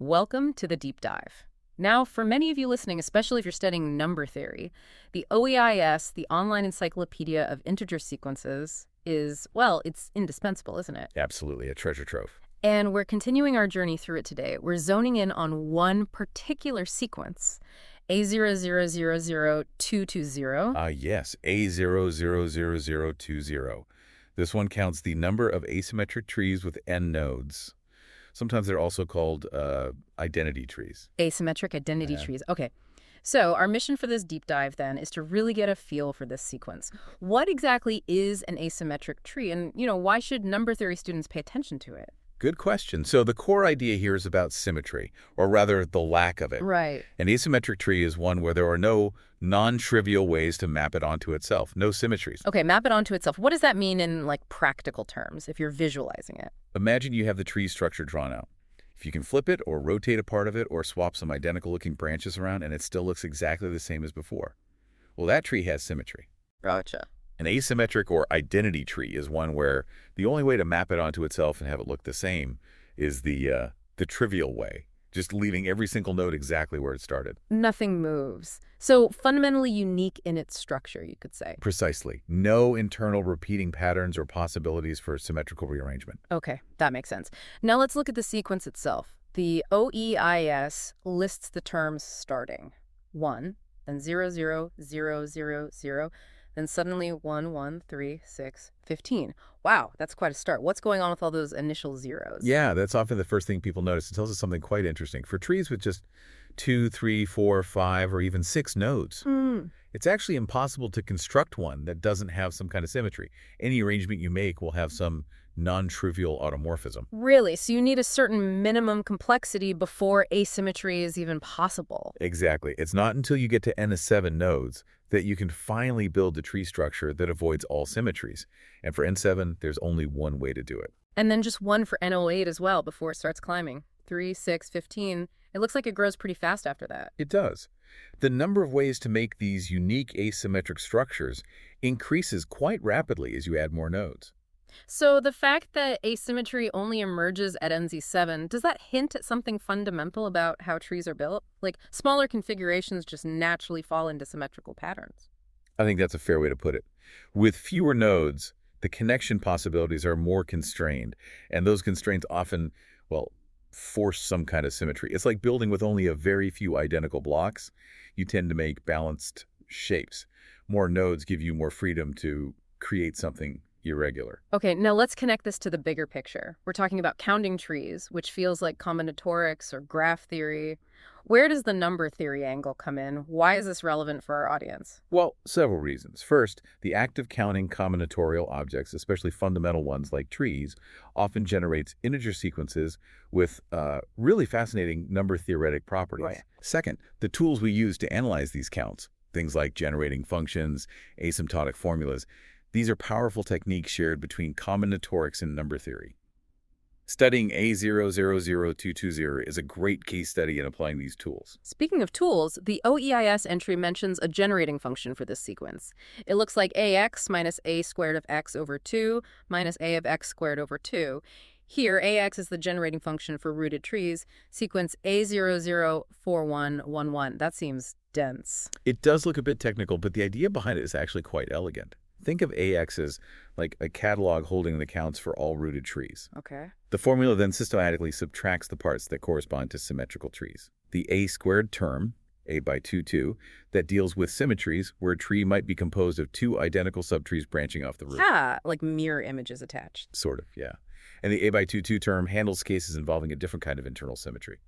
Welcome to the deep dive. Now, for many of you listening, especially if you're studying number theory, the OEIS, the Online Encyclopedia of Integer Sequences, is, well, it's indispensable, isn't it? Absolutely, a treasure trove. And we're continuing our journey through it today. We're zoning in on one particular sequence, A000220. Yes, A000020. This one counts the number of asymmetric trees with n nodes. Sometimes they're also called identity trees. Asymmetric identity Yeah. trees. Okay. So our mission for this deep dive then is to really get a feel for this sequence. What exactly is an asymmetric tree and, why should number theory students pay attention to it? Good question. So the core idea here is about symmetry, or rather the lack of it. Right. An asymmetric tree is one where there are no non-trivial ways to map it onto itself, no symmetries. Okay, map it onto itself. What does that mean in practical terms if you're visualizing it? Imagine you have the tree structure drawn out. If you can flip it or rotate a part of it or swap some identical-looking branches around and it still looks exactly the same as before, well, that tree has symmetry. Gotcha. An asymmetric or identity tree is one where the only way to map it onto itself and have it look the same is the trivial way, just leaving every single node exactly where it started. Nothing moves. So fundamentally unique in its structure, you could say. Precisely. No internal repeating patterns or possibilities for symmetrical rearrangement. Okay, that makes sense. Now let's look at the sequence itself. The OEIS lists the terms starting 1, then 00000, then suddenly 1, 1, 3, 6, 15. Wow, that's quite a start. What's going on with all those initial zeros? Yeah, that's often the first thing people notice. It tells us something quite interesting. For trees with just 2, 3, 4, 5, or even 6 nodes, it's actually impossible to construct one that doesn't have some kind of symmetry. Any arrangement you make will have some non-trivial automorphism. Really? So you need a certain minimum complexity before asymmetry is even possible? Exactly. It's not until you get to n of 7 nodes that you can finally build a tree structure that avoids all symmetries. And for n7, there's only one way to do it. And then just one for N08 as well before it starts climbing. 3, 6, 15. It looks like it grows pretty fast after that. It does. The number of ways to make these unique asymmetric structures increases quite rapidly as you add more nodes. So the fact that asymmetry only emerges at NZ7, does that hint at something fundamental about how trees are built? Like smaller configurations just naturally fall into symmetrical patterns. I think that's a fair way to put it. With fewer nodes, the connection possibilities are more constrained, and those constraints often, well, force some kind of symmetry. It's like building with only a very few identical blocks. You tend to make balanced shapes. More nodes give you more freedom to create something irregular. Okay, now let's connect this to the bigger picture. We're talking about counting trees, which feels like combinatorics or graph theory. Where does the number theory angle come in? Why is this relevant for our audience? Well, several reasons. First, the act of counting combinatorial objects, especially fundamental ones like trees, often generates integer sequences with really fascinating number-theoretic properties. Right. Second, the tools we use to analyze these counts, things like generating functions, asymptotic formulas, these are powerful techniques shared between combinatorics and number theory. Studying A000220 is a great case study in applying these tools. Speaking of tools, the OEIS entry mentions a generating function for this sequence. It looks like ax minus a squared of x over 2 minus a of x squared over 2. Here, ax is the generating function for rooted trees. Sequence A004111. That seems dense. It does look a bit technical, but the idea behind it is actually quite elegant. Think of AX as like a catalog holding the counts for all rooted trees. Okay. The formula then systematically subtracts the parts that correspond to symmetrical trees. The a squared term, a by 2, that deals with symmetries where a tree might be composed of 2 identical subtrees branching off the root. Ah, like mirror images attached. Sort of, yeah. And the a by 2 term handles cases involving a different kind of internal symmetry.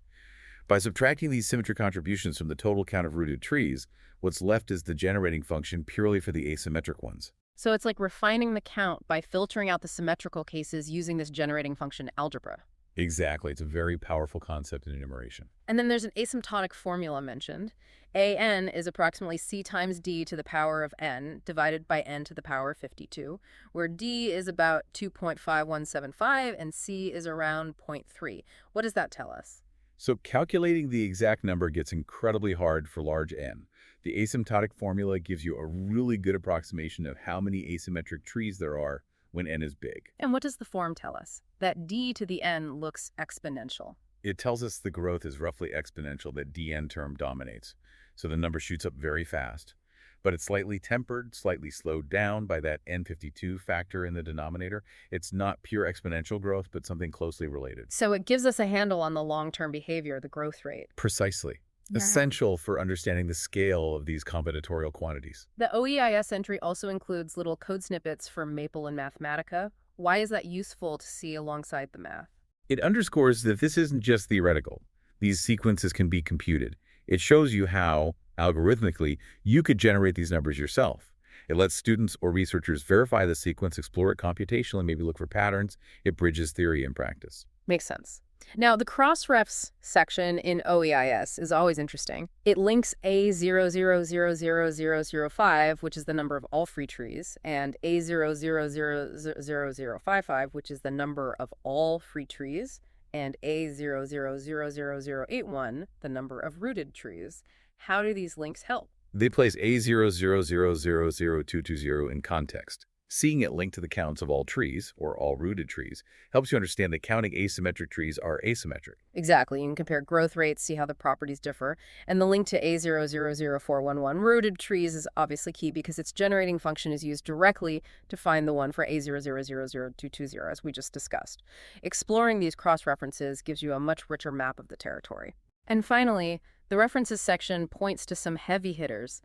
By subtracting these symmetry contributions from the total count of rooted trees, what's left is the generating function purely for the asymmetric ones. So it's like refining the count by filtering out the symmetrical cases using this generating function algebra. Exactly. It's a very powerful concept in enumeration. And then there's an asymptotic formula mentioned. An is approximately c times d to the power of n divided by n to the power of 52, where d is about 2.5175 and c is around 0.3. What does that tell us? So calculating the exact number gets incredibly hard for large n. The asymptotic formula gives you a really good approximation of how many asymmetric trees there are when n is big. And what does the form tell us? That d to the n looks exponential. It tells us the growth is roughly exponential, that dn term dominates. So the number shoots up very fast. But it's slightly tempered, slightly slowed down by that n52 factor in the denominator. It's not pure exponential growth, but something closely related. So it gives us a handle on the long-term behavior, the growth rate. Precisely. Yeah. Essential for understanding the scale of these combinatorial quantities. The OEIS entry also includes little code snippets for Maple and Mathematica. Why is that useful to see alongside the math? It underscores that this isn't just theoretical. These sequences can be computed. It shows you how, algorithmically, you could generate these numbers yourself. It lets students or researchers verify the sequence, explore it computationally, maybe look for patterns. It bridges theory and practice. Makes sense. Now, the cross-refs section in OEIS is always interesting. It links A00000005, which is the number of all free trees, and A00000055, which is the number of all free trees, and A00000081, the number of rooted trees. How do these links help? They place A00000220 in context. Seeing it linked to the counts of all trees, or all rooted trees, helps you understand that counting asymmetric trees are asymmetric. Exactly. You can compare growth rates, see how the properties differ. And the link to A000411 rooted trees is obviously key because its generating function is used directly to find the one for A000220, as we just discussed. Exploring these cross-references gives you a much richer map of the territory. And finally, the references section points to some heavy hitters: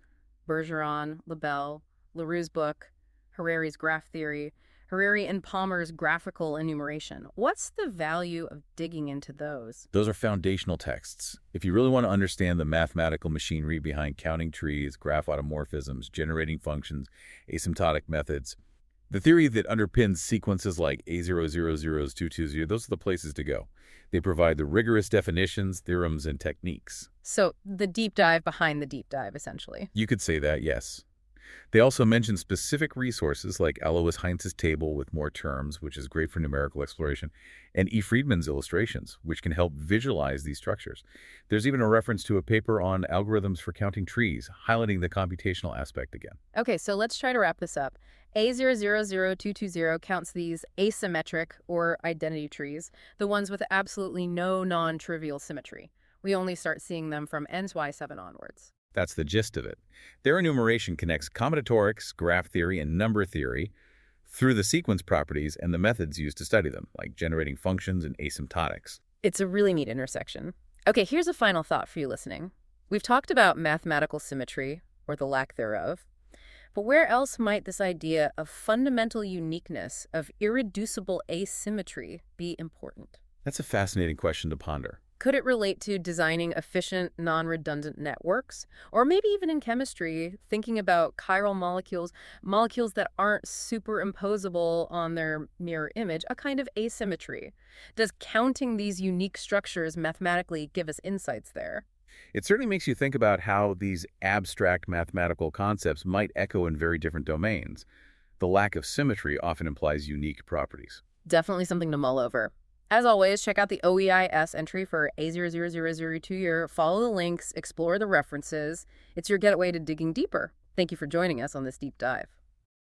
Bergeron, Lebel, LaRue's book, Harary's graph theory, Harary and Palmer's graphical enumeration. What's the value of digging into those? Those are foundational texts. If you really want to understand the mathematical machinery behind counting trees, graph automorphisms, generating functions, asymptotic methods, the theory that underpins sequences like A000220, those are the places to go. They provide the rigorous definitions, theorems, and techniques. So the deep dive behind the deep dive, essentially. You could say that, yes. They also mention specific resources like Alois Heinz's table with more terms, which is great for numerical exploration, and E. Friedman's illustrations, which can help visualize these structures. There's even a reference to a paper on algorithms for counting trees, highlighting the computational aspect again. Okay, so let's try to wrap this up. A000220 counts these asymmetric, or identity trees, the ones with absolutely no non-trivial symmetry. We only start seeing them from NY7 onwards. That's the gist of it. Their enumeration connects combinatorics, graph theory, and number theory through the sequence properties and the methods used to study them, like generating functions and asymptotics. It's a really neat intersection. Okay, here's a final thought for you listening. We've talked about mathematical symmetry, or the lack thereof, but where else might this idea of fundamental uniqueness, of irreducible asymmetry, be important? That's a fascinating question to ponder. Could it relate to designing efficient, non-redundant networks? Or maybe even in chemistry, thinking about chiral molecules, molecules that aren't superimposable on their mirror image, a kind of asymmetry. Does counting these unique structures mathematically give us insights there? It certainly makes you think about how these abstract mathematical concepts might echo in very different domains. The lack of symmetry often implies unique properties. Definitely something to mull over. As always, check out the OEIS entry for A000002. Follow the links, explore the references. It's your getaway to digging deeper. Thank you for joining us on this deep dive.